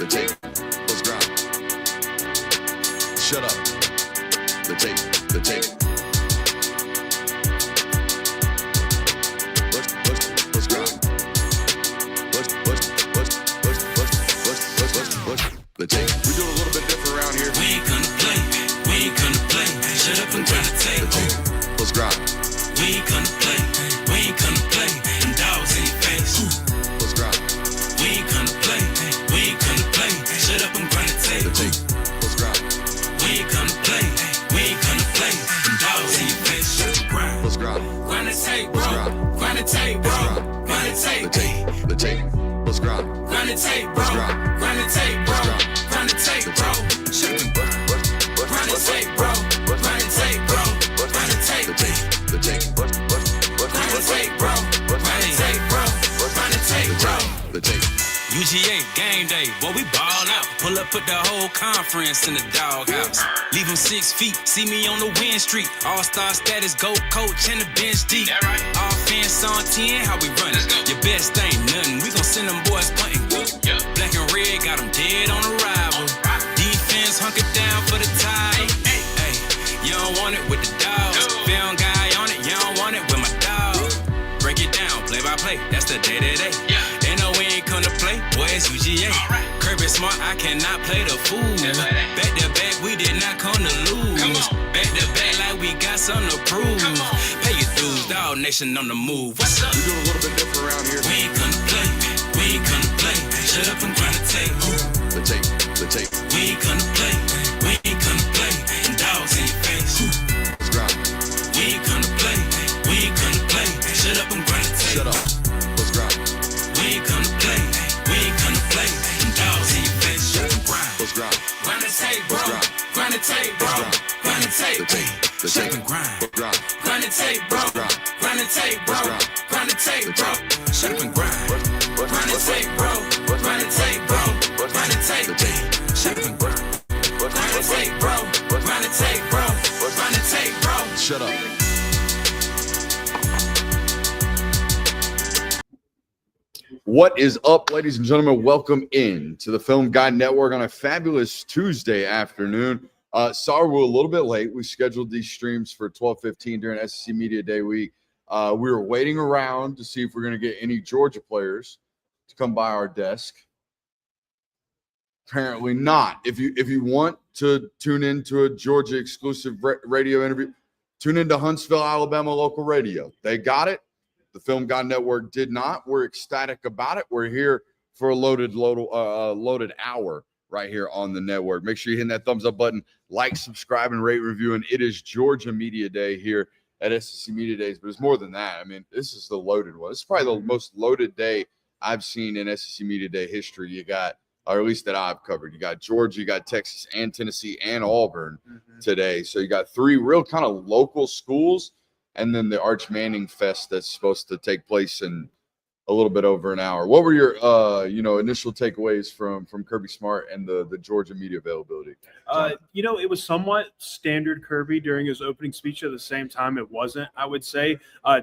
The tape. Let's grind. Shut up. The tape. The tape. Let's grind. The tape. We do it a little bit different around here. We ain't gonna play. We ain't gonna play. Shut up and grind the tape. Let's grind. We ain't gonna play. We ain't gonna play. Them dogs in your face. Let's grind. We ain't gonna play. We ain't gonna play. Shut up and grind the tape. The tape. Let's grind. We ain't gonna play. We ain't gonna play. Them dogs in your face. Shut up and grind. Let's grind. Grind the tape, bro. Grind the tape, bro. Grind the tape. The tape. The tape. Let's grind. Grind the tape, bro. Grind the tape, bro. Grind the tape, bro. Shut up and grind. Grind the tape, bro. Grind the tape, bro. Grind the tape. The tape. The tape. Grind the tape, bro. Grind the tape, bro. Grind the tape, bro. The tape. UGA game day, boy, we ball out. Pull up, put the whole conference in the doghouse. Leave them 6 feet, see me on the win streak. All-star status, go coach, and the bench deep. Offense on 10, how we run it? Your best ain't nothing, we gon' send them boys punting. Black and red, got them dead on arrival. Defense hunkered down for the tie. Hey, you don't want it with the dogs. Film guy on it, you don't want it with my dog. Break it down, play by play, that's the day-to-day. They know we ain't gonna play, boy, it's UGA. Kirby smart, I cannot play the fool. Back to back, we did not come to lose. Back to back, like we got something to prove. Pay your dues, dog nation on the move. What's up? We do it a little bit different around here. We ain't gonna play, we ain't gonna play. Shut up and grind the tape. The tape. The tape. We ain't gonna play, we ain't gonna play. And dogs in your face. Let's grind. We ain't gonna play, we ain't gonna play. Shut up and grind the tape. Shut up. Let's grind. We ain't gonna play, we ain't gonna play. And dogs in your face. Shut up and grind. Let's grind. Grind the tape, bro. Grind the tape, bro. Grind the tape. The tape. The Shut tape. up and grind. Let's grind. Grind the tape, bro. Grind the tape, bro. Grind the tape, bro. Shut up and grind. Grind the tape, bro. Grind the tape, bro. Grind the tape. The tape. Shut up and grind. Grind the tape, bro. Grind the tape, bro. Grind the tape, bro. Shut up. What is up, ladies and gentlemen? Welcome in to the Film Guide Network on a fabulous Tuesday afternoon. Sorry we're a little bit late. We scheduled these streams for 12:15 during SEC Media Day week. We were waiting around to see if we're going to get any Georgia players to come by our desk. Apparently not. If you want to tune into a Georgia exclusive radio interview, tune into Huntsville, Alabama local radio. They got it. The Film Guide Network did not. We're ecstatic about it. We're here for a loaded hour right here on the network. Make sure you hit that thumbs up button, like, subscribe, and rate, review. And it is Georgia Media Day here at SEC Media Days, but it's more than that. I mean, this is the loaded one. This is probably the most loaded day I've seen in SEC Media Day history. You got, or at least that I've covered, you got Georgia, you got Texas and Tennessee and Auburn today. So you got 3 real kind of local schools, and then the Arch Manning Fest that's supposed to take place in a little bit over an hour. What were your initial takeaways from Kirby Smart and the Georgia media availability? It was somewhat standard Kirby during his opening speech. At the same time, it wasn't, I would say.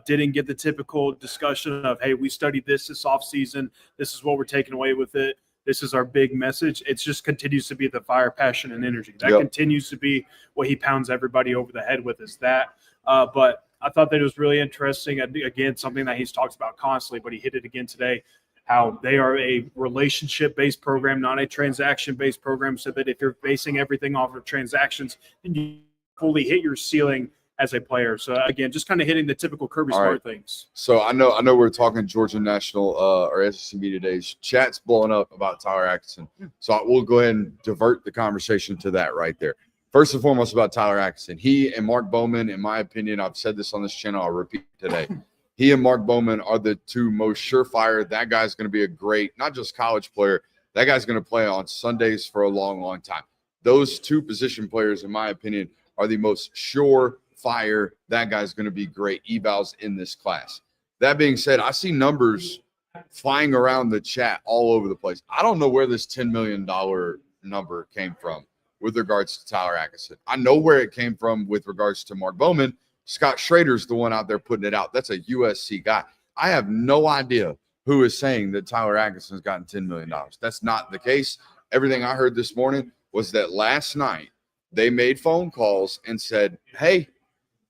Didn't get the typical discussion of, hey, we studied this offseason. This is what we're taking away with it. This is our big message. It just continues to be the fire, passion, and energy. That continues to be what he pounds everybody over the head with, is that. But I thought that it was really interesting. Again, something that he's talked about constantly, but he hit it again today, how they are a relationship-based program, not a transaction-based program, so that if you're basing everything off of transactions, then you fully hit your ceiling as a player. So, again, just kind of hitting the typical Kirby Smart things. So I know we're talking Georgia National or SEC Media Days. Chat's blowing up about Tyler Atkinson. So we'll go ahead and divert the conversation to that right there. First and foremost about Tyler Atkinson. He and Mark Bowman, in my opinion, I've said this on this channel, I'll repeat today. He and Mark Bowman are the 2 most surefire. That guy's going to be a great, not just college player, that guy's going to play on Sundays for a long, long time. Those 2 position players, in my opinion, are the most surefire. That guy's going to be great evals in this class. That being said, I see numbers flying around the chat all over the place. I don't know where this $10 million number came from with regards to Tyler Atkinson. I know where it came from with regards to Mark Bowman. Scott Schrader's the one out there putting it out. That's a USC guy. I have no idea who is saying that Tyler Atkinson's gotten $10 million. That's not the case. everything I heard this morning was that last night they made phone calls and said, hey,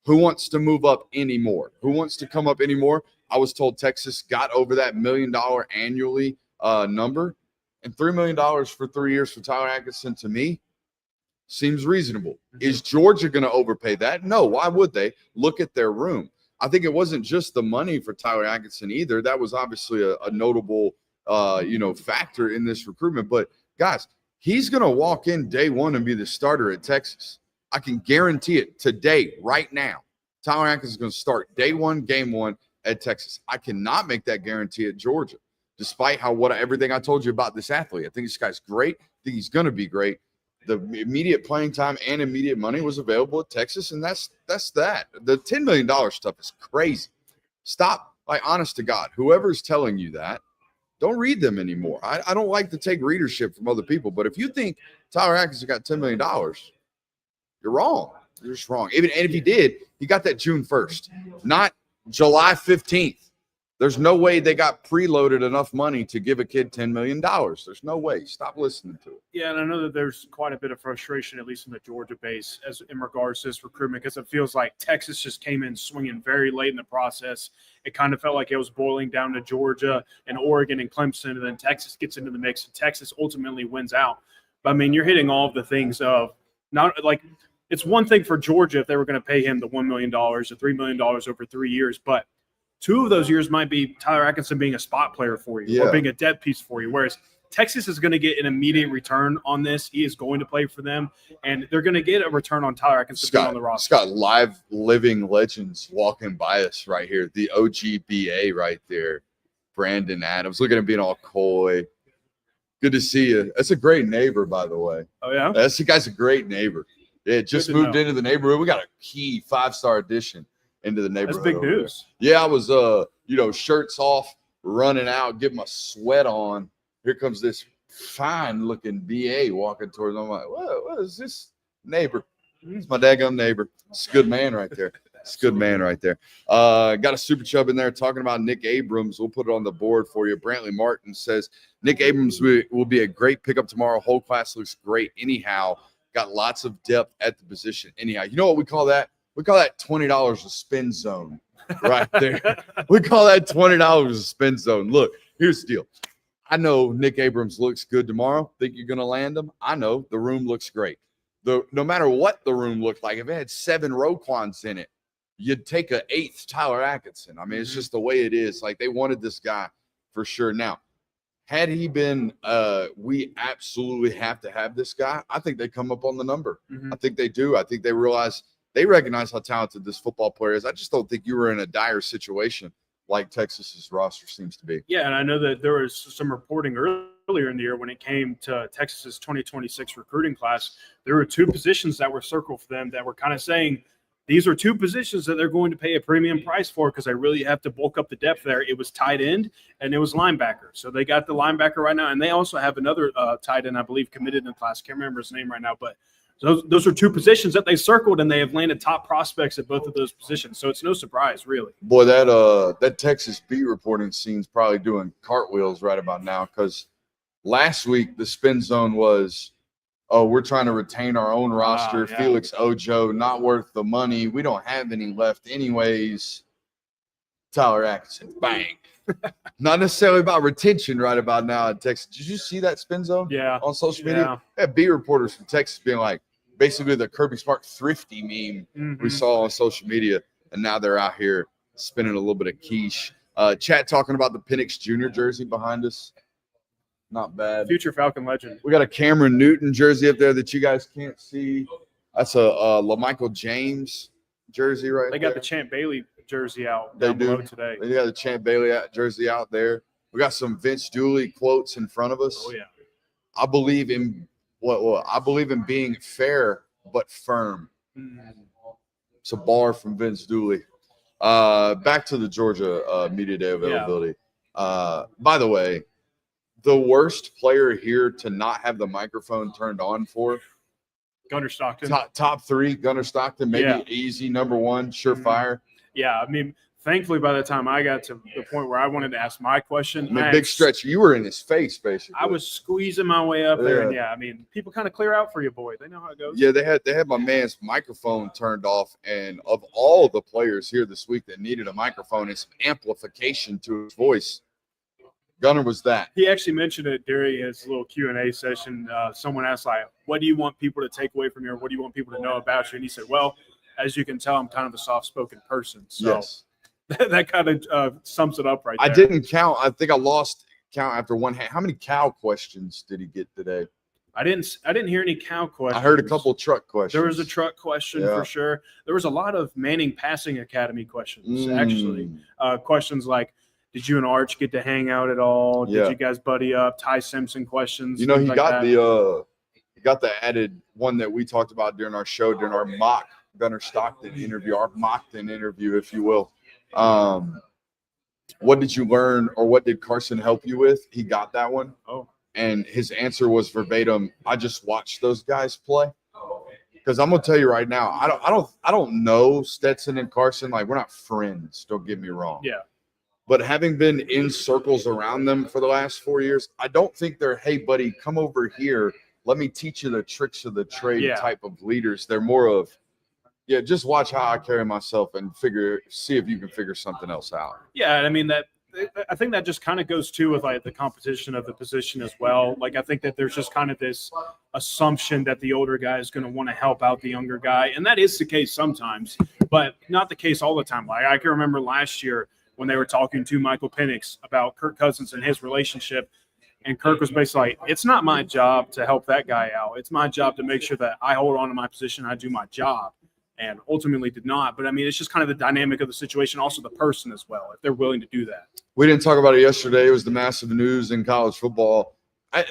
who wants to move up anymore? Who wants to come up anymore? I was told Texas got over that $1 million annually number, and $3 million for 3 years for Tyler Atkinson to me seems reasonable. Is Georgia going to overpay that? No. Why would they? Look at their room. I think it wasn't just the money for Tyler Atkinson either. That was obviously a notable, factor in this recruitment. But guys, he's going to walk in day one and be the starter at Texas. I can guarantee it today, right now. Tyler Atkins is going to start day one, game one at Texas. I cannot make that guarantee at Georgia, despite everything I told you about this athlete. I think this guy's great. I think he's going to be great. The immediate playing time and immediate money was available at Texas, and that's that. The $10 million stuff is crazy. Stop. Honest to God, whoever's telling you that, don't read them anymore. I don't like to take readership from other people, but if you think Tyler Atkinson got $10 million, you're wrong. You're just wrong. And if he did, he got that June 1st, not July 15th. There's no way they got preloaded enough money to give a kid $10 million. There's no way. Stop listening to it. Yeah, and I know that there's quite a bit of frustration, at least in the Georgia base, as in regards to this recruitment, because it feels like Texas just came in swinging very late in the process. It kind of felt like it was boiling down to Georgia and Oregon and Clemson, and then Texas gets into the mix, and Texas ultimately wins out. But, I mean, you're hitting all of the things of not like – it's one thing for Georgia if they were going to pay him the $1 million or $3 million over 3 years, but – 2 of those years might be Tyler Atkinson being a spot player for you or being a depth piece for you, whereas Texas is going to get an immediate return on this. He is going to play for them, and they're going to get a return on Tyler Atkinson being on the roster. It's got live living legends walking by us right here. The OGBA right there, Brandon Adams. Look at him being all coy. Good to see you. That's a great neighbor, by the way. Oh, yeah? The guy's a great neighbor. Yeah, just moved into the neighborhood. We got a key 5-star addition into the neighborhood. That's big news. Yeah, I was shirts off, running out, getting my sweat on. Here comes this fine looking BA walking towards me. I'm like, what is this neighbor? It's my daggum neighbor. It's a good man right there. It's a good man right there. Got a super chub in there talking about Nick Abrams. We'll put it on the board for you. Brantley Martin says Nick Abrams will be a great pickup tomorrow. Whole class looks great anyhow. Got lots of depth at the position anyhow. You know what we call that? We call that $20 a spin zone right there. We call that $20 a spin zone. Look, here's the deal. I know Nick Abrams looks good tomorrow. Think you're going to land him? I know the room looks great. No matter what the room looked like, if it had 7 Roquans in it, you'd take an 8th Tyler Atkinson. I mean, it's just the way it is. Like, they wanted this guy for sure. Now, had he been, we absolutely have to have this guy, I think they come up on the number. I think they do. I think they recognize how talented this football player is. I just don't think you were in a dire situation like Texas's roster seems to be. Yeah, and I know that there was some reporting earlier in the year when it came to Texas's 2026 recruiting class. There were 2 positions that were circled for them that were kind of saying these are 2 positions that they're going to pay a premium price for because they really have to bulk up the depth there. It was tight end and it was linebacker. So they got the linebacker right now, and they also have another tight end, I believe, committed in the class. Can't remember his name right now, but those are 2 positions that they circled, and they have landed top prospects at both of those positions. So it's no surprise, really. Boy, that Texas beat reporting scene's probably doing cartwheels right about now, because last week the spin zone was, we're trying to retain our own roster. Yeah. Felix Ojo, not worth the money. We don't have any left anyways. Tyler Atkinson, bang. Not necessarily about retention right about now in Texas. Did you see that spin zone on social media? Yeah. Beat reporters from Texas being like, basically the Kirby Smart thrifty meme we saw on social media, and now they're out here spinning a little bit of quiche. Chat talking about the Penix Jr. jersey behind us. Not bad. Future Falcon legend. We got a Cameron Newton jersey up there that you guys can't see. That's a LaMichael James jersey right there. They got the Champ Bailey jersey out down below today. They got the Champ Bailey jersey out there. We got some Vince Dooley quotes in front of us. Oh, yeah. I believe in I believe in being fair but firm. It's a bar from Vince Dooley. Back to the Georgia media day availability. By the way, the worst player here to not have the microphone turned on for Gunnar Stockton. Top 3, Gunnar Stockton, maybe easy number 1, surefire. Yeah, I mean, thankfully, by the time I got to the point where I wanted to ask my question, Big stretch. You were in his face, basically. I was squeezing my way up there, and I mean, people kind of clear out for you, boy. They know how it goes. Yeah, they had my man's microphone turned off, and of all the players here this week that needed a microphone and some amplification to his voice, Gunner was that. He actually mentioned it during his little Q&A session. Someone asked, like, what do you want people to take away from you, or what do you want people to know about you? And he said, well, as you can tell, I'm kind of a soft-spoken person. So Yes. that kind of sums it up right there. I didn't count. I think I lost count after one. How many cow questions did he get today? I didn't hear any cow questions. I heard a couple truck questions. There was a truck question for sure. There was a lot of Manning Passing Academy questions, actually. Questions like, did you and Arch get to hang out at all? Did you guys buddy up? Ty Simpson questions. You know, he got the added one that we talked about during our show, during our mock Gunner Stockton interview, our Mockton interview, if you will. What did you learn, or what did Carson help you with? He got that one. Oh. And his answer was verbatim, I just watched those guys play. Because I'm gonna tell you right now, I don't know Stetson and Carson. Like, we're not friends, don't get me wrong. Yeah. But having been in circles around them for the last 4 years, I don't think they're, hey buddy, come over here, let me teach you the tricks of the trade type of leaders. They're more of, just watch how I carry myself and see if you can figure something else out. Yeah, I mean, I think that just kind of goes too with like the competition of the position as well. Like, I think that there's just kind of this assumption that the older guy is going to want to help out the younger guy, and that is the case sometimes, but not the case all the time. Like, I can remember last year when they were talking to Michael Penix about Kirk Cousins and his relationship, and Kirk was basically like, it's not my job to help that guy out. It's my job to make sure that I hold on to my position, I do my job. And ultimately did not. But, I mean, it's just kind of the dynamic of the situation, also the person as well, if they're willing to do that. We didn't talk about it yesterday. It was the massive news in college football.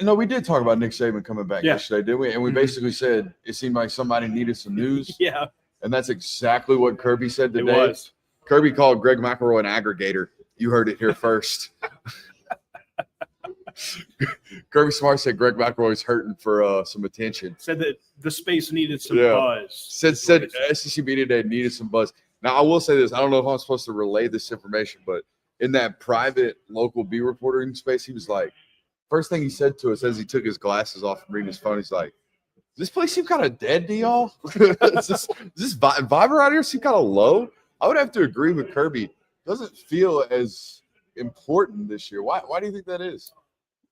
No, we did talk about Nick Saban coming back yesterday, didn't we? And we basically said it seemed like somebody needed some news. Yeah. And that's exactly what Kirby said today. It was. Kirby called Greg McElroy an aggregator. You heard it here first. Kirby Smart said Greg McElroy's hurting for some attention. Said that the space needed some buzz. Said SEC Media Day needed some buzz. Now, I will say this. I don't know if I'm supposed to relay this information, but in that private local B reporting space, he was like, first thing he said to us as he took his glasses off and reading his phone, he's like, does this place seem kind of dead to y'all? Does this vibe around here seem kind of low? I would have to agree with Kirby. It doesn't feel as important this year. Why do you think that is?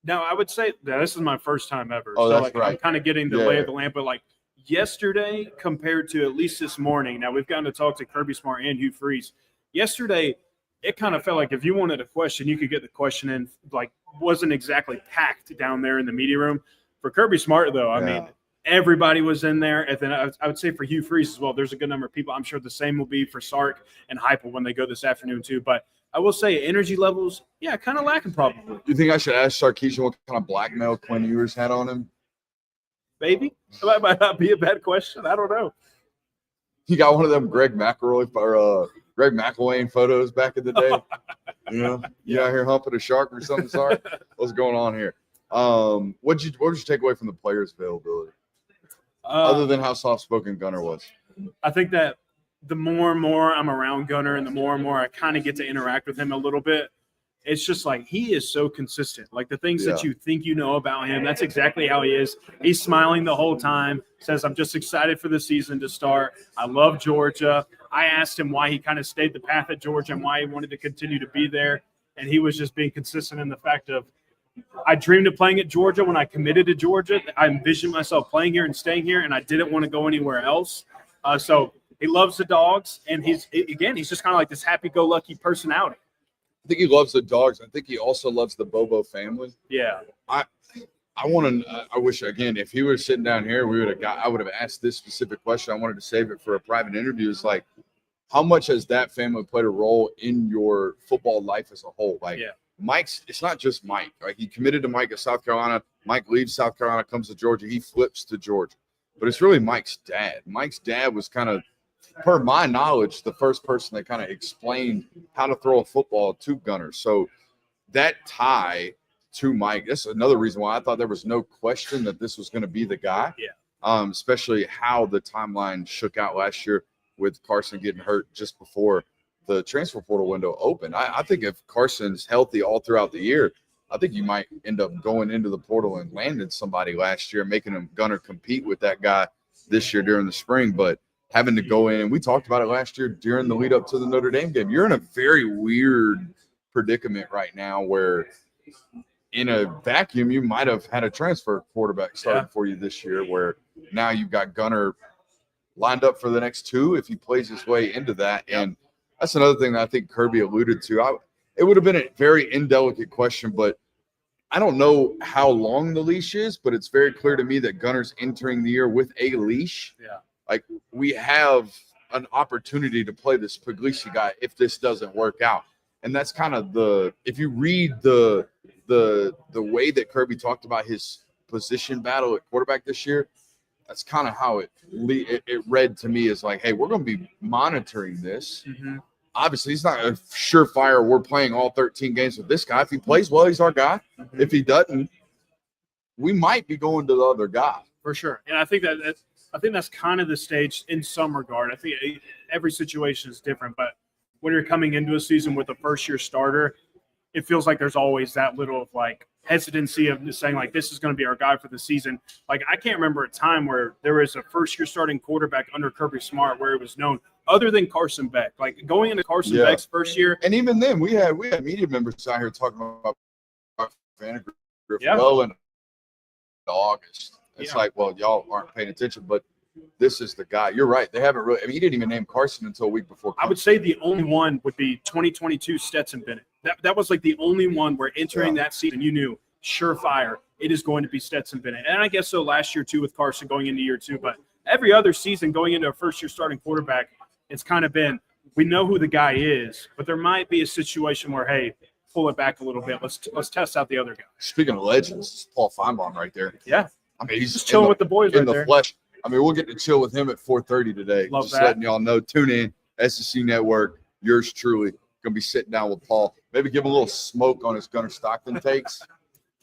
No, I would say that this is my first time ever. Oh, so that's right. I'm kind of getting the lay of the land, but like yesterday compared to at least this morning, now we've gotten to talk to Kirby Smart and Hugh Freeze. Yesterday, it kind of felt like if you wanted a question, you could get the question in, like wasn't exactly packed down there in the media room. For Kirby Smart, though, I mean, everybody was in there. And then I would say for Hugh Freeze as well, there's a good number of people. I'm sure the same will be for Sark and Heupel when they go this afternoon too. But I will say energy levels, kind of lacking probably. You think I should ask Sarkisian what kind of blackmail Quinn Ewers had on him? Maybe. That might not be a bad question. I don't know. He got one of them Greg McElroy or Greg McElwain photos back in the day. You know, you out here humping a shark or something, Sark? What's going on here? What did you take away from the players' availability? Other than how soft-spoken Gunner was. I think that the more and more I'm around Gunner and the more and more I kind of get to interact with him a little bit, it's just like he is so consistent. Like the things that you think you know about him, that's exactly how he is. He's smiling the whole time, says, I'm just excited for the season to start. I love Georgia. I asked him why he kind of stayed the path at Georgia and why he wanted to continue to be there. And he was just being consistent in the fact of, I dreamed of playing at Georgia when I committed to Georgia. I envisioned myself playing here and staying here, and I didn't want to go anywhere else. So he loves the Dogs, and he's just kind of like this happy-go-lucky personality. I think he loves the Dogs. I think he also loves the Bobo family. Yeah. I wish, again, if he were sitting down here, I would have asked this specific question. I wanted to save it for a private interview. It's like, how much has that family played a role in your football life as a whole? Like, it's not just Mike. Like, he committed to Mike at South Carolina. Mike leaves South Carolina, comes to Georgia. He flips to Georgia. But it's really Mike's dad. Mike's dad was kind of, per my knowledge, the first person that kind of explained how to throw a football to Gunner. So that tie to Mike, that's another reason why I thought there was no question that this was going to be the guy. Yeah. Especially how the timeline shook out last year with Carson getting hurt just before the transfer portal window open. I think if Carson's healthy all throughout the year, I think you might end up going into the portal and landing somebody last year, making him Gunner compete with that guy this year during the spring. But having to go in, and we talked about it last year during the lead up to the Notre Dame game, you're in a very weird predicament right now where in a vacuum, you might have had a transfer quarterback starting for you this year, where now you've got Gunner lined up for the next 2 if he plays his way into that. And that's another thing that I think Kirby alluded to. It would have been a very indelicate question, but I don't know how long the leash is, but it's very clear to me that Gunner's entering the year with a leash. Yeah. Like, we have an opportunity to play this Puglisi guy if this doesn't work out. And that's kind of if you read the way that Kirby talked about his position battle at quarterback this year, that's kind of how it read to me, is like, hey, we're going to be monitoring this. Mm-hmm. Obviously, he's not a surefire. We're playing all 13 games with this guy. If he plays well, he's our guy. Mm-hmm. If he doesn't, we might be going to the other guy. For sure. And I think that's kind of the stage in some regard. I think every situation is different, but when you're coming into a season with a first-year starter, it feels like there's always that little of like hesitancy of just saying like, this is going to be our guy for the season. Like, I can't remember a time where there was a first-year starting quarterback under Kirby Smart where it was known other than Carson Beck. Like, going into Carson Beck's first year. And even then, we had media members out here talking about Vandergriff well into August. It's like, well, y'all aren't paying attention, but this is the guy. You're right. They haven't really – I mean, he didn't even name Carson until a week before. I would say the only one would be 2022 Stetson Bennett. That was like the only one where entering that season you knew, surefire, it is going to be Stetson Bennett. And I guess so last year too with Carson going into year 2. But every other season going into a first-year starting quarterback, it's kind of been, we know who the guy is, but there might be a situation where, hey, pull it back a little bit. Let's test out the other guy. Speaking of legends, it's Paul Feinbaum right there. Yeah. I mean, he's just chilling with the boys in right the there. Flesh. I mean, we'll get to chill with him at 4:30 today. Love just that. letting y'all know. Tune in, SEC Network. Yours truly gonna be sitting down with Paul. Maybe give him a little smoke on his Gunner Stockton takes.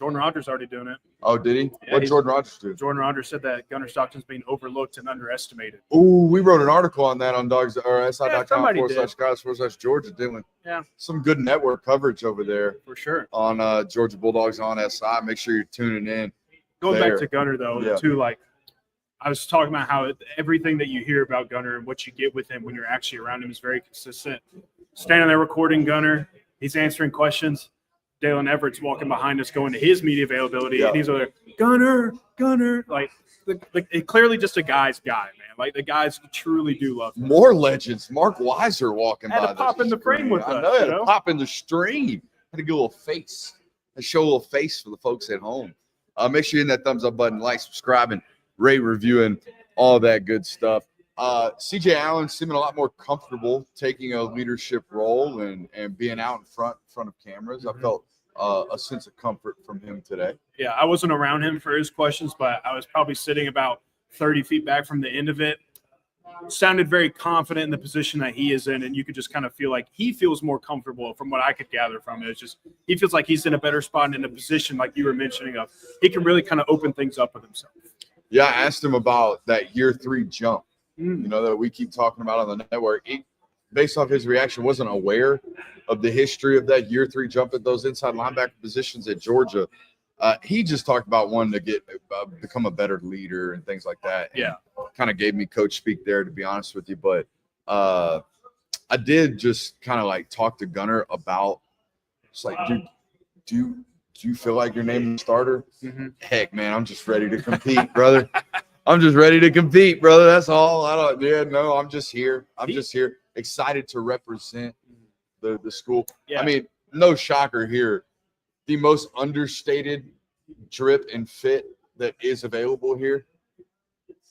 Jordan Rodgers already doing it. Oh, did he? Yeah, What did Jordan Rodgers do? Jordan Rodgers said that Gunner Stockton's being overlooked and underestimated. Ooh, we wrote an article on that on dogs or somebody SI.com/Georgia, didn't we? Yeah. Some good network coverage over there For sure. on Georgia Bulldogs on SI. Make sure you're tuning in. Going there. back to Gunner, though, Yeah. too, like, I was talking about how everything that you hear about Gunner and what you get with him when you're actually around him is very consistent. Standing there recording Gunner, he's answering questions. Dalen Everett's walking behind us going to his media availability, and he's over there, Gunner. Like, clearly just a guy's guy, man. Like, the guys truly do love him. More legends. Mark Weiser walking Had by. to pop in the frame with I us, know, had you to know? pop in the stream. Had to get a little face. To show a little face for the folks at home. Make sure you hit that thumbs up button, like, subscribe, and rate, reviewing, all that good stuff. CJ Allen seeming a lot more comfortable taking a leadership role and being out in front of cameras. I felt a sense of comfort from him today. Yeah, I wasn't around him for his questions, but I was probably sitting about 30 feet back from the end of it. Sounded very confident in the position that he is in, and you could just kind of feel like he feels more comfortable from what I could gather from it. It's just he feels like he's in a better spot and in a position, like you were mentioning, of he can really kind of open things up with himself. Yeah, I asked him about that year 3 jump, you know, that we keep talking about on the network. He, based off his reaction, wasn't aware of the history of that year 3 jump at those inside linebacker positions at Georgia. He just talked about wanting to become a better leader and things like that. Yeah. Kind of gave me coach speak there, to be honest with you. But I did just kind of like talk to Gunner about, it's like, dude, do you feel like your name is starter? Mm-hmm. Heck, man, I'm just ready to compete, brother. I'm just ready to compete, brother. That's all. I'm just here. Just here, excited to represent the school. Yeah. I mean, no shocker here. The most understated drip and fit that is available here.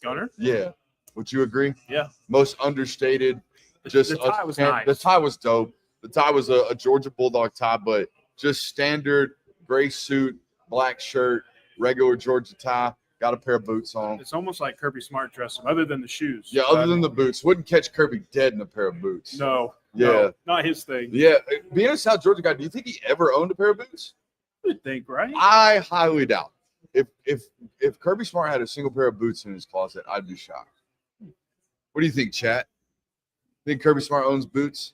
Gunner? Yeah. Would you agree? Yeah. Most understated. The tie was nice. The tie was dope. The tie was a Georgia Bulldog tie, but just standard gray suit, black shirt, regular Georgia tie. Got a pair of boots on. It's almost like Kirby Smart dressed him, other than the shoes. Yeah, other than the boots. Wouldn't catch Kirby dead in a pair of boots. No. Yeah. No, not his thing. Yeah. Being a South Georgia guy, do you think he ever owned a pair of boots? I would think, right? I highly doubt. If Kirby Smart had a single pair of boots in his closet, I'd be shocked. What do you think, chat? Think Kirby Smart owns boots?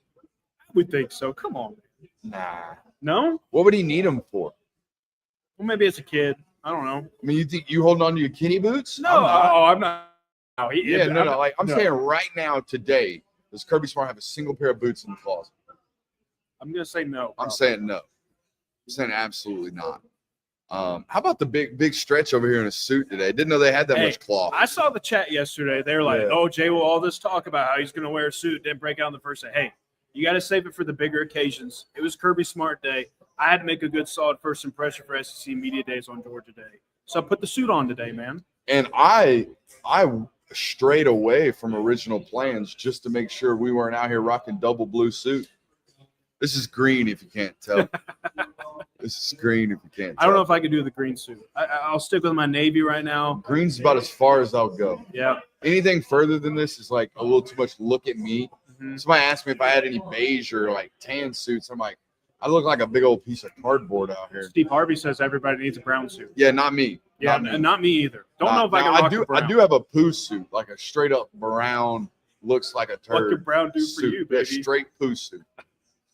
We think so. Come on. Nah. No? What would he need them for? Well, maybe as a kid. I don't know. I mean, you think you holding on to your kitty boots? No, I'm not. No, I'm saying right now, today, does Kirby Smart have a single pair of boots in the closet? I'm going to say no. I'm saying no. I'm saying absolutely not. How about the big stretch over here in a suit today? Didn't know they had that much cloth. I saw the chat yesterday. They were like, "Oh, Jay, will all this talk about how he's going to wear a suit, didn't break out in the first day." Hey, you got to save it for the bigger occasions. It was Kirby Smart Day. I had to make a good, solid first impression for SEC Media Days on Georgia Day. So I put the suit on today, man. And I strayed away from original plans just to make sure we weren't out here rocking double blue suit. This is green if you can't tell. This is green if you can't tell. I don't know if I could do the green suit. I'll stick with my navy right now. Green's about as far as I'll go. Yeah. Anything further than this is like a little too much look at me. Mm-hmm. Somebody asked me if I had any beige or like tan suits. I'm like, I look like a big old piece of cardboard out here. Steve Harvey says everybody needs a brown suit. Yeah, not me. Yeah, not me either. Don't know if I can rock a brown. I do have a poo suit, like a straight up brown, looks like a turd. What could brown do for you, baby? Yeah, straight poo suit.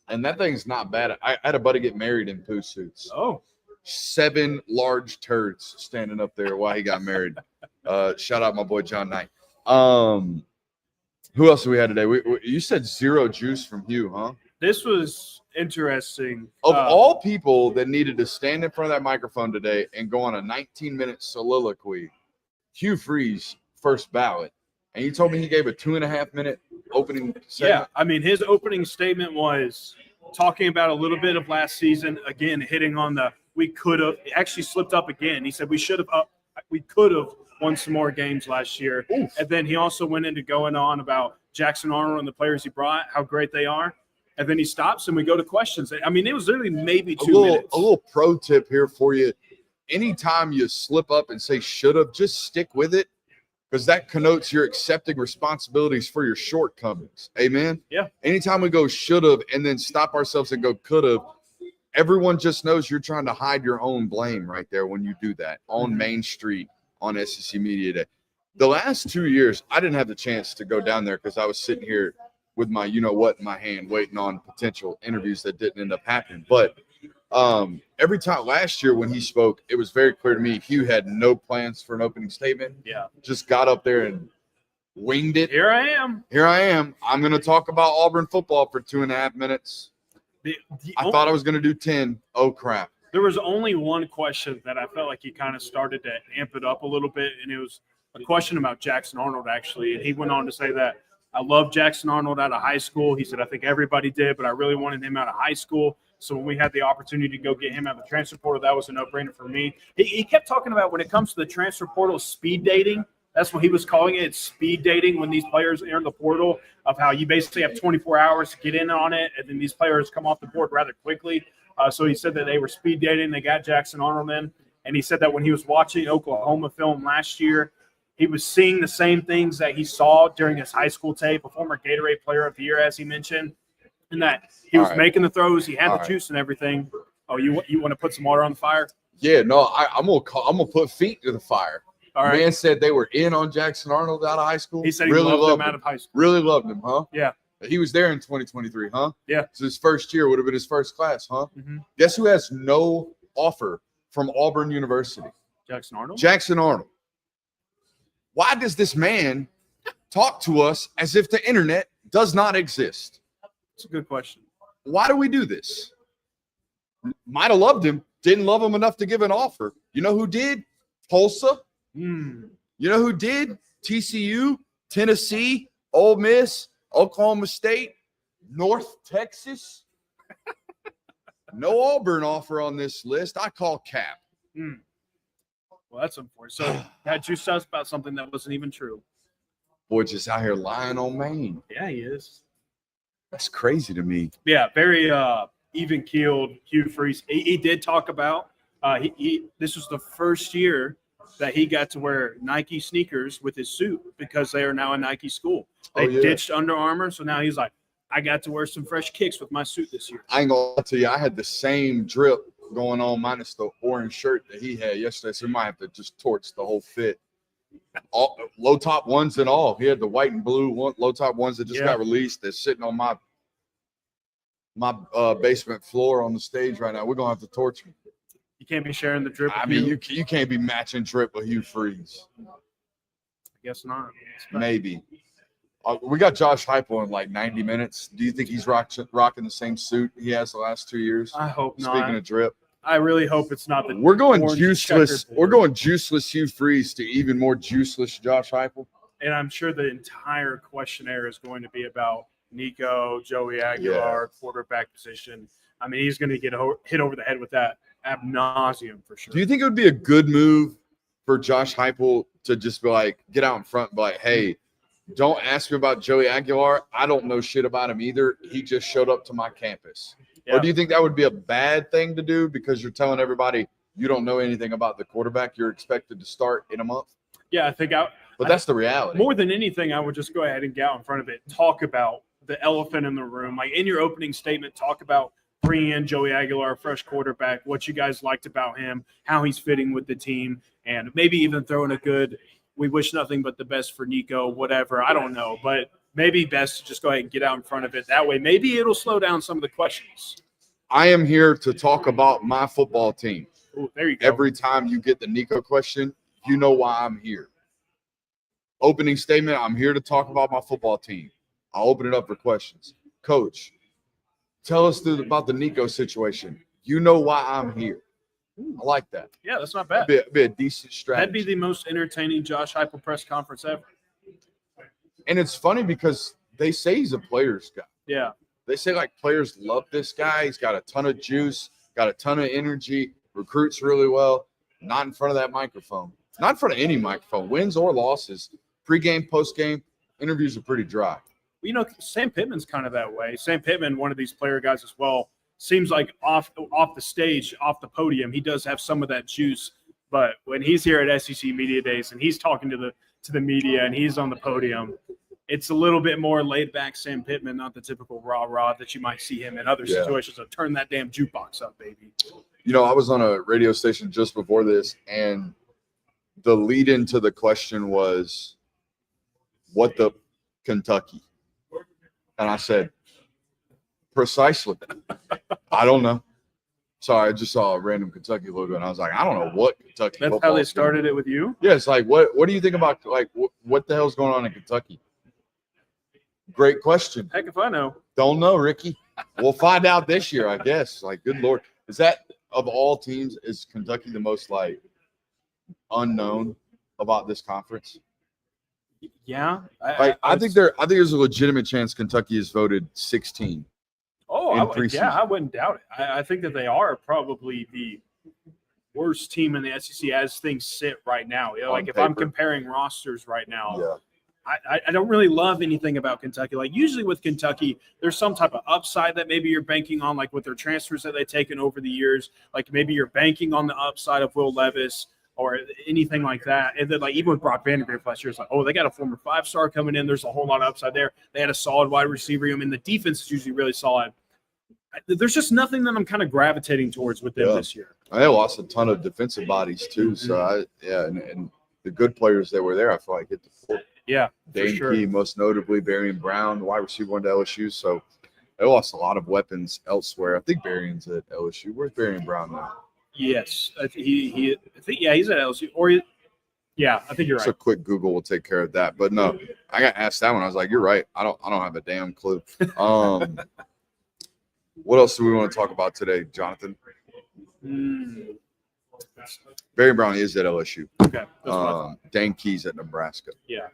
And that thing's not bad. I had a buddy get married in poo suits. Oh. 7 large turds standing up there while he got married. Shout out my boy John Knight. Who else do we have today? You said zero juice from Hugh, huh? This was interesting. Of all people that needed to stand in front of that microphone today and go on a 19-minute soliloquy, Hugh Freeze, first ballot. And you told me he gave a 2.5-minute opening segment? Yeah, I mean, his opening statement was talking about a little bit of last season, again, hitting on the we could have. Actually slipped up again. He said we could have won some more games last year. Oof. And then he also went into going on about Jackson Arnold and the players he brought, how great they are. And then he stops and we go to questions. I mean, it was literally maybe 2 minutes. A little pro tip here for you. Anytime you slip up and say should have, just stick with it. Because that connotes you're accepting responsibilities for your shortcomings. Amen? Yeah. Anytime we go should have and then stop ourselves and go could have, everyone just knows you're trying to hide your own blame right there when you do that on Main Street on SEC Media Day. The last 2 years, I didn't have the chance to go down there because I was sitting here with my you-know-what in my hand waiting on potential interviews that didn't end up happening. But every time last year when he spoke, it was very clear to me Hugh had no plans for an opening statement. Yeah. Just got up there and winged it. Here I am. I'm going to talk about Auburn football for 2.5 minutes. I thought I was going to do 10. Oh, crap. There was only one question that I felt like he kind of started to amp it up a little bit, and it was a question about Jackson Arnold, actually. And he went on to say that I love Jackson Arnold out of high school. He said, I think everybody did, but I really wanted him out of high school. So when we had the opportunity to go get him out of the transfer portal, that was a no-brainer for me. He kept talking about when it comes to the transfer portal, speed dating. That's what he was calling it. It's speed dating when these players enter the portal, of how you basically have 24 hours to get in on it, and then these players come off the board rather quickly. So he said that they were speed dating. They got Jackson Arnold in, and he said that when he was watching Oklahoma film last year, he was seeing the same things that he saw during his high school tape, a former Gatorade Player of the Year, as he mentioned, and that he was making the throws, he had the juice and everything. Oh, you want to put some water on the fire? Yeah, no, I'm gonna put feet to the fire. All right. Man said they were in on Jackson Arnold out of high school. He said he really loved him out of high school. Really loved him, huh? Yeah. He was there in 2023, huh? Yeah. So his first year would have been his first class, huh? Mm-hmm. Guess who has no offer from Auburn University? Jackson Arnold. Jackson Arnold. Why does this man talk to us as if the internet does not exist? That's a good question. Why do we do this? Might have loved him, didn't love him enough to give an offer. You know who did? Tulsa. You know who did? TCU, Tennessee, Ole Miss, Oklahoma State, North Texas. No Auburn offer on this list. I call cap. Well, that's unfortunate. So had you sus about something that wasn't even true? Boy, just out here lying on Maine. Yeah, he is. That's crazy to me. Yeah, very even-keeled Hugh Freeze. He did talk about this was the first year that he got to wear Nike sneakers with his suit because they are now a Nike school. They ditched Under Armour, so now he's like, I got to wear some fresh kicks with my suit this year. I ain't gonna lie to you, I had the same drip going on minus the orange shirt that he had yesterday, so we might have to just torch the whole fit. All low top ones and all. He had the white and blue low top ones that just got released. They're sitting on my my basement floor on the stage right now. We're gonna have to torch me. You can't be sharing the drip. I mean, you can't be matching drip with Hugh Freeze. I guess not. Maybe. We got Josh Heupel in like 90 minutes. Do you think he's rocking the same suit he has the last 2 years? I hope not. Speaking of drip, I really hope it's not the. we're going orange juiceless. checkerboard. We're going juiceless Hugh Freeze to even more juiceless Josh Heupel. And I'm sure the entire questionnaire is going to be about Nico, Joey Aguilar, quarterback position. I mean, he's going to get hit over the head with that ad nauseum for sure. Do you think it would be a good move for Josh Heupel to just be like, get out in front and be like, hey, don't ask me about Joey Aguilar. I don't know shit about him either. He just showed up to my campus. Yeah. Or do you think that would be a bad thing to do because you're telling everybody you don't know anything about the quarterback you're expected to start in a month? Yeah, I think But that's the reality. more than anything, I would just go ahead and get out in front of it. Talk about the elephant in the room. Like in your opening statement, talk about bringing in Joey Aguilar, fresh quarterback, what you guys liked about him, how he's fitting with the team, and maybe even throw in a good, we wish nothing but the best for Nico, whatever. I don't know, but maybe best to just go ahead and get out in front of it. That way, maybe it'll slow down some of the questions. I am here to talk about my football team. Ooh, there you go. Every time you get the Nico question, you know why I'm here. Opening statement, I'm here to talk about my football team. I'll open it up for questions. Coach, tell us about the Nico situation. You know why I'm here. I like that. Yeah, that's not bad. Be a decent strategy. That'd be the most entertaining Josh Heupel press conference ever. And it's funny because they say he's a player's guy. Yeah. They say like players love this guy. He's got a ton of juice, got a ton of energy, recruits really well. Not in front of that microphone. Not in front of any microphone. Wins or losses, pregame, postgame, interviews are pretty dry. You know, Sam Pittman's kind of that way. Sam Pittman, one of these player guys as well, seems like off the stage, off the podium, he does have some of that juice. But when he's here at SEC Media Days and he's talking to the media and he's on the podium, it's a little bit more laid back Sam Pittman, not the typical rah-rah that you might see him in other situations. So turn that damn jukebox up, baby. You know, I was on a radio station just before this, and the lead into the question was, what the Kentucky? And I said, precisely. I don't know. Sorry, I just saw a random Kentucky logo, and I was like, I don't know what Kentucky. That's how they started it with you? Yeah, it's like, what do you think about, like, what the hell's going on in Kentucky? Great question. Heck if I know. Don't know, Ricky. We'll find out this year, I guess. Like, good Lord. Is that, of all teams, is Kentucky the most, like, unknown about this conference? Yeah. I think there's a legitimate chance Kentucky is voted 16. I wouldn't doubt it. I think that they are probably the worst team in the SEC as things sit right now. You know, like if I'm comparing rosters right now, I don't really love anything about Kentucky. Like usually with Kentucky, there's some type of upside that maybe you're banking on, like with their transfers that they've taken over the years. Like maybe you're banking on the upside of Will Levis or anything like that. And then like even with Brock Vandagriff last year, it's like, oh, they got a former 5-star coming in. There's a whole lot of upside there. They had a solid wide receiver. I mean, the defense is usually really solid. There's just nothing that I'm kind of gravitating towards with them this year. They lost a ton of defensive bodies too. So and the good players that were there, I feel like hit the floor. Yeah, Dane Key, most notably Berrien Brown, the wide receiver, went to LSU. So they lost a lot of weapons elsewhere. I think Berrien's at LSU. Where's Berrien Brown now? Yes, I think he's at LSU. I think you're right. So quick Google will take care of that. But no, I got asked that one. I was like, you're right. I don't have a damn clue. What else do we want to talk about today, Jonathan? Berrien Brown is at LSU. Okay. Dane Key's at Nebraska. Yeah.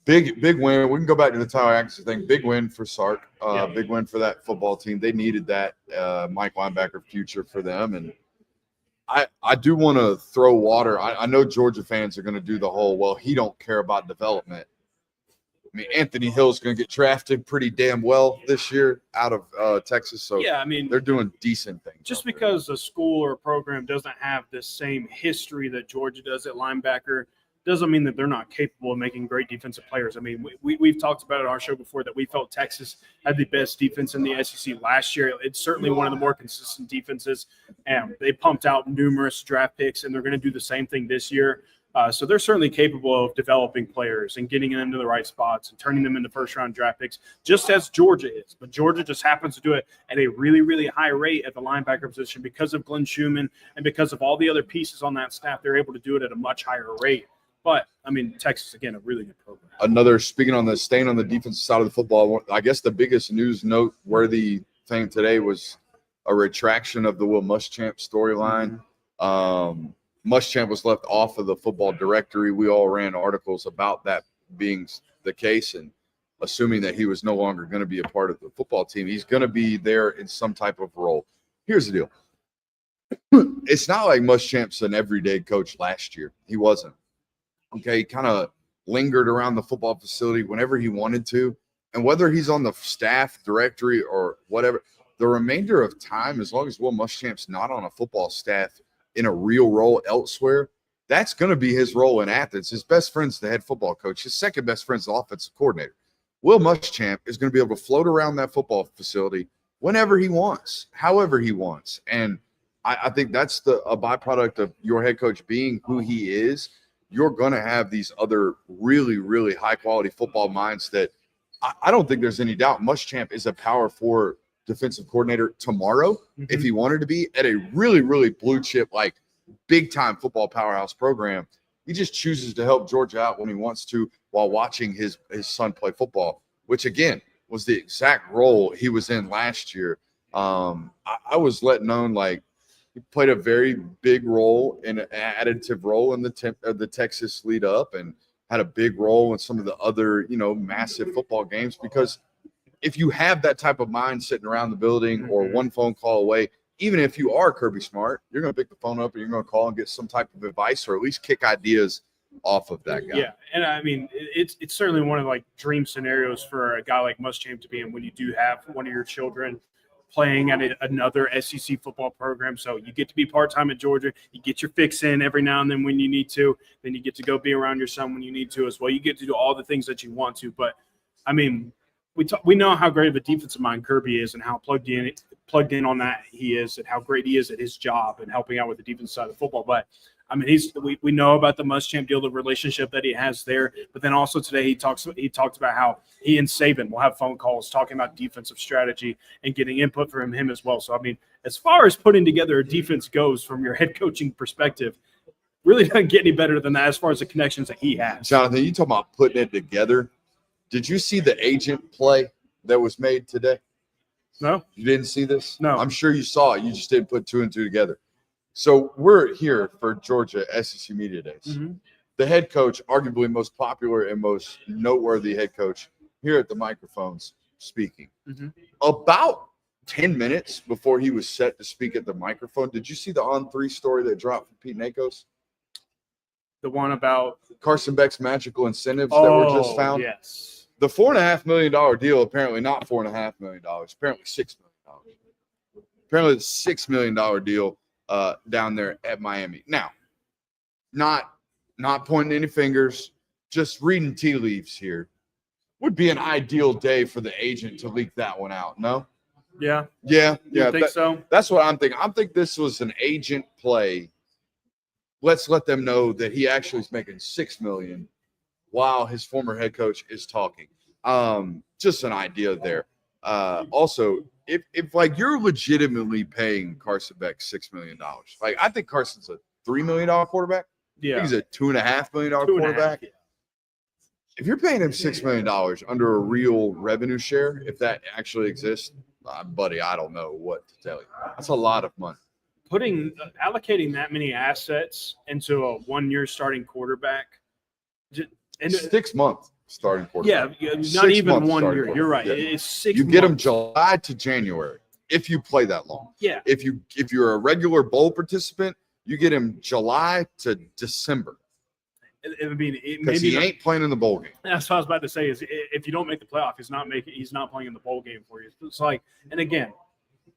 Big win. We can go back to the Tyler Atkinson thing. Big win for Sark. Big win for that football team. They needed that Mike linebacker future for them. And I do want to throw water. I know Georgia fans are going to do the whole, well, he don't care about development. I mean, Anthony Hill's going to get drafted pretty damn well this year out of Texas. So yeah, I mean, they're doing decent things. Just because a school or a program doesn't have the same history that Georgia does at linebacker doesn't mean that they're not capable of making great defensive players. I mean, we've talked about it on our show before that we felt Texas had the best defense in the SEC last year. It's certainly one of the more consistent defenses, and they pumped out numerous draft picks, and they're going to do the same thing this year. So they're certainly capable of developing players and getting them into the right spots and turning them into first-round draft picks, just as Georgia is. But Georgia just happens to do it at a really, really high rate at the linebacker position because of Glenn Schumann and because of all the other pieces on that staff. They're able to do it at a much higher rate. But, I mean, Texas, again, a really good program. Staying on the defensive side of the football, I guess the biggest news noteworthy thing today was a retraction of the Will Muschamp storyline. Muschamp was left off of the football directory. We all ran articles about that being the case, and assuming that he was no longer going to be a part of the football team, he's going to be there in some type of role. Here's the deal. It's not like Muschamp's an everyday coach last year. He wasn't. Okay, he kind of lingered around the football facility whenever he wanted to, and whether he's on the staff directory or whatever, the remainder of time, as long as Will Muschamp's not on a football staff in a real role elsewhere, that's going to be his role in Athens. His best friend's the head football coach. His second best friend's the offensive coordinator. Will Muschamp is going to be able to float around that football facility whenever he wants, however he wants. And I think that's a byproduct of your head coach being who he is. You're going to have these other really, really high-quality football minds that I don't think there's any doubt Muschamp is a Power 4 defensive coordinator tomorrow, if he wanted to be, at a really, really blue chip, like big-time football powerhouse program. He just chooses to help Georgia out when he wants to while watching his son play football, which, again, was the exact role he was in last year. I was let known, like, he played a very big role, an additive role in the Texas lead up, and had a big role in some of the other, massive football games. Because if you have that type of mind sitting around the building or one phone call away, even if you are Kirby Smart, you're going to pick the phone up and you're going to call and get some type of advice or at least kick ideas off of that guy. Yeah, and I mean, it's certainly one of like dream scenarios for a guy like Muschamp to be in when you do have one of your children playing at another SEC football program. So you get to be part-time at Georgia. You get your fix in every now and then when you need to. Then you get to go be around your son when you need to as well. You get to do all the things that you want to. But, I mean, we know how great of a defensive mind Kirby is and how plugged in on that he is and how great he is at his job and helping out with the defense side of football. But, I mean, we know about the Muschamp deal, the relationship that he has there. But then also today he talked about how he and Saban will have phone calls talking about defensive strategy and getting input from him as well. So, I mean, as far as putting together a defense goes from your head coaching perspective, really doesn't get any better than that as far as the connections that he has. Jonathan, you talking about putting it together. Did you see the agent play that was made today? No. You didn't see this? No. I'm sure you saw it. You just didn't put two and two together. So we're here for Georgia SEC Media Days. The head coach, arguably most popular and most noteworthy head coach, here at the microphones speaking. About 10 minutes before he was set to speak at the microphone, did you see the On3 story that dropped from Pete Nakos? The one about Carson Beck's magical incentives that were just found? Yes. The $4.5 million deal, apparently not $4.5 million, apparently $6 million. Apparently the $6 million deal down there at Miami. Now, not pointing any fingers, just reading tea leaves here. Would be an ideal day for the agent to leak that one out, no? Yeah. Yeah. You think so? That's what I'm thinking. I think this was an agent play. Let's let them know that he actually is making $6 million while his former head coach is talking. Just an idea there. Also, if like you're legitimately paying Carson Beck $6 million, like I think Carson's a $3 million quarterback. Yeah. I think he's a $2.5 million quarterback. Yeah. If you're paying him $6 million under a real revenue share, if that actually exists, buddy, I don't know what to tell you. That's a lot of money. Allocating that many assets into a 1-year starting quarterback, and 6 month starting quarterback. Yeah, not 6 even months 1 starting year. You're right. Yeah. It's 6 You months. get them July to January if you play that long. Yeah. If you're a regular bowl participant, you get him July to December. I mean, Because he ain't playing in the bowl game. That's what I was about to say. Is if you don't make the playoff, he's not playing in the bowl game for you. It's like, and again,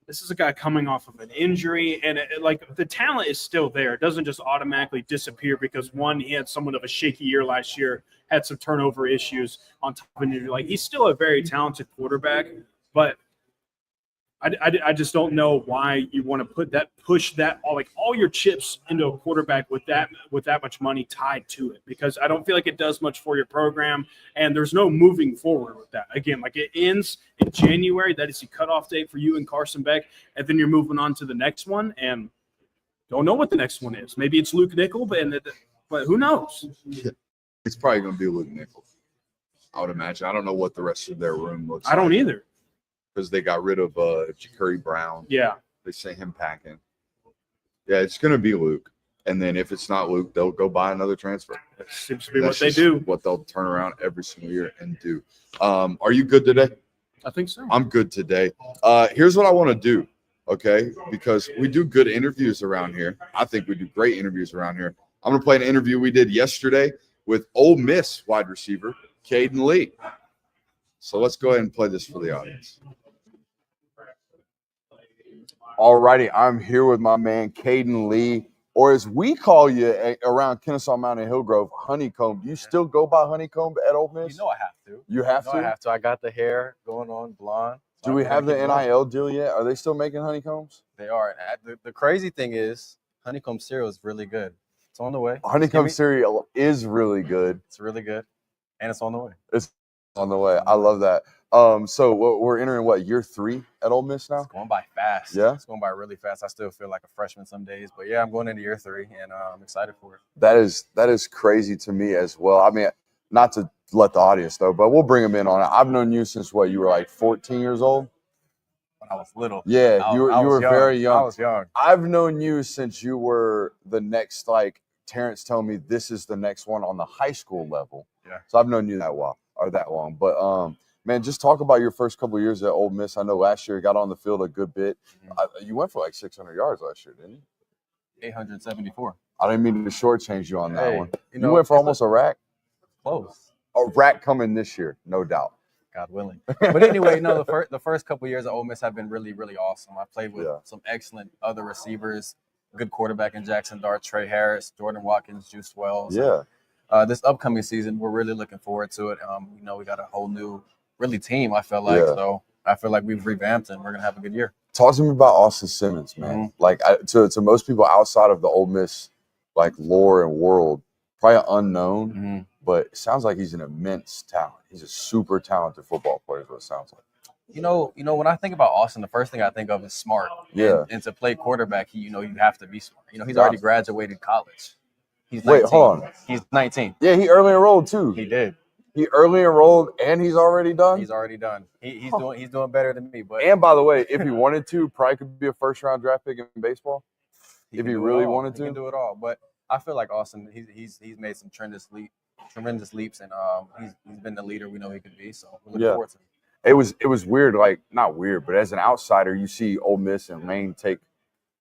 this is a guy coming off of an injury, and like the talent is still there. It doesn't just automatically disappear because one, he had somewhat of a shaky year last year, had some turnover issues on top of an injury. Like he's still a very talented quarterback, but I just don't know why you want to push all your chips into a quarterback with that much money tied to it, because I don't feel like it does much for your program, and there's no moving forward with that. Again, like it ends in January. That is the cutoff date for you and Carson Beck, and then you're moving on to the next one, and don't know what the next one is. Maybe it's Luke Nickel, but who knows? It's probably going to be Luke Nickel, I would imagine. I don't know what the rest of their room looks like. I don't either. Because they got rid of Kirby Brown. Yeah. They sent him packing. Yeah, it's going to be Luke. And then if it's not Luke, they'll go buy another transfer. That seems to be what they do. What they'll turn around every single year and do. Are you good today? I think so. I'm good today. Here's what I want to do, okay? Because we do good interviews around here. I think we do great interviews around here. I'm going to play an interview we did yesterday with Ole Miss wide receiver Caden Lee. So let's go ahead and play this for the audience. All righty, I'm here with my man Caden Lee, or as we call you around Kennesaw Mountain Hillgrove, Honeycomb. Do you still go by Honeycomb at Ole Miss? You know I have to. You have to? I have to. I got the hair going on blonde. Do we have the NIL deal yet? Are they still making honeycombs? They are. The crazy thing is, honeycomb cereal is really good. It's on the way. Honeycomb cereal is really good. It's really good, and it's on the way. It's on the way. I love that. So we're entering year 3 at Ole Miss now? It's going by fast. Yeah, it's going by really fast. I still feel like a freshman some days, but yeah, I'm going into year 3, and I'm excited for it. That is crazy to me as well. I mean, not to let the audience know, but we'll bring them in on it. I've known you since you were like 14 years old? When I was little. Yeah, you were very young. I was young. I've known you since you were the next, like Terrence told me, this is the next one on the high school level. Yeah. So I've known you that long. But man, just talk about your first couple of years at Ole Miss. I know last year you got on the field a good bit. Mm-hmm. You went for like 600 yards last year, didn't you? 874. I didn't mean to shortchange you on that one. You went for almost a rack. Close. A rack coming this year, no doubt. God willing. But anyway, no, the first couple of years at Ole Miss have been really, really awesome. I played with some excellent other receivers, good quarterback in Jackson Dart, Trey Harris, Jordan Watkins, Juice Wells. Yeah. This upcoming season, we're really looking forward to it. We got a whole new team, I feel like. So I feel like we've revamped and we're going to have a good year. Talk to me about Austin Simmons, man. Mm-hmm. Like to most people outside of the Ole Miss like lore and world, probably unknown. Mm-hmm. But it sounds like he's an immense talent. He's a super talented football player is what it sounds like. You know, when I think about Austin, the first thing I think of is smart. Yeah. And to play quarterback, you have to be smart. He's already graduated college. He's 19. Wait, hold on. He's 19. Yeah, he early enrolled too. He did. He early enrolled and he's already done? He's already done. He's doing better than me. But and by the way, if he wanted to, probably could be a first-round draft pick in baseball. If he really wanted to. He can do it all. But I feel like Austin, he's made some tremendous leaps, and he's been the leader we know he could be. So we're looking forward to it. It was weird, like not weird, but as an outsider, you see Ole Miss and Lane take.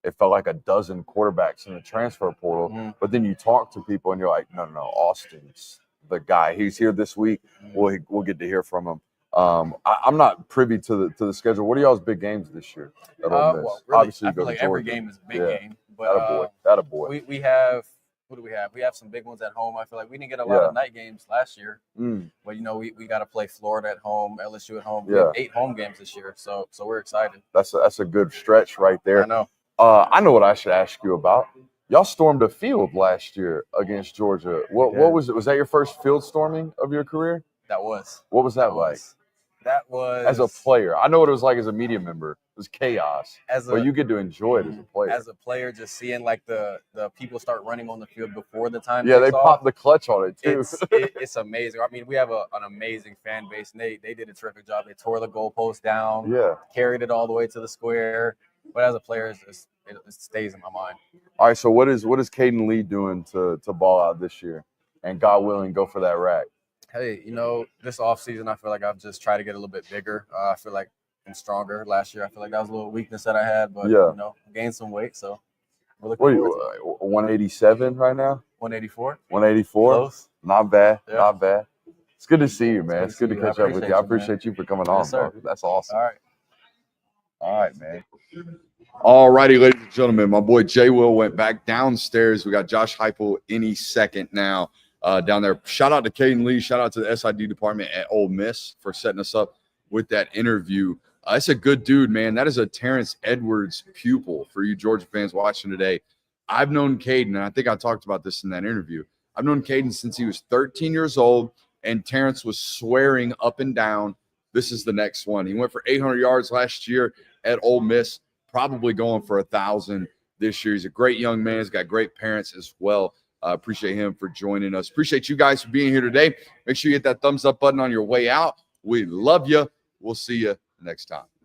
It felt like a dozen quarterbacks in the transfer portal, but then you talk to people and you're like, no, Austin's the guy. He's here this week. We'll get to hear from him. I'm not privy to the schedule. What are y'all's big games this year at Ole Miss? Well, really, obviously, I feel like every game is a big game. But that a boy. We have. What do we have? We have some big ones at home. I feel like we didn't get a lot of night games last year. But, we got to play Florida at home, LSU at home. We have 8 home games this year. So we're excited. That's a good stretch right there. I know. I know what I should ask you about. Y'all stormed a field last year against Georgia. What was it? Was that your first field storming of your career? That was. What was that like? That was. As a player. I know what it was like as a media member. It was chaos. But you get to enjoy it as a player. As a player, just seeing like the people start running on the field before the time. Yeah, they popped the clutch on it too. It's amazing. I mean, we have an amazing fan base, and they did a terrific job. They tore the goalpost down. Yeah. Carried it all the way to the square. But as a player, it stays in my mind. All right, so what is Caden Lee doing to ball out this year? And God willing, go for that rack. Hey, this offseason, I feel like I've just tried to get a little bit bigger. I feel like I'm stronger. Last year, I feel like that was a little weakness that I had, but gained some weight. So we're looking forward to it. 187 right now? 184. 184. Close. Not bad. Yeah. Not bad. It's good to see you, man. It's good to catch up with you. I appreciate you for coming on, sir. bro. That's awesome. All right, man. All righty, ladies and gentlemen, my boy Jay Will went back downstairs. We got Josh Heupel any second now down there. Shout out to Caden Lee. Shout out to the SID department at Ole Miss for setting us up with that interview. That's a good dude, man. That is a Terrence Edwards pupil for you Georgia fans watching today. I've known Caden, and I think I talked about this in that interview. I've known Caden since he was 13 years old, and Terrence was swearing up and down, this is the next one. He went for 800 yards last year at Ole Miss, probably going for 1,000 this year. He's a great young man. He's got great parents as well. Appreciate him for joining us. Appreciate you guys for being here today. Make sure you hit that thumbs up button on your way out. We love you. We'll see you next time.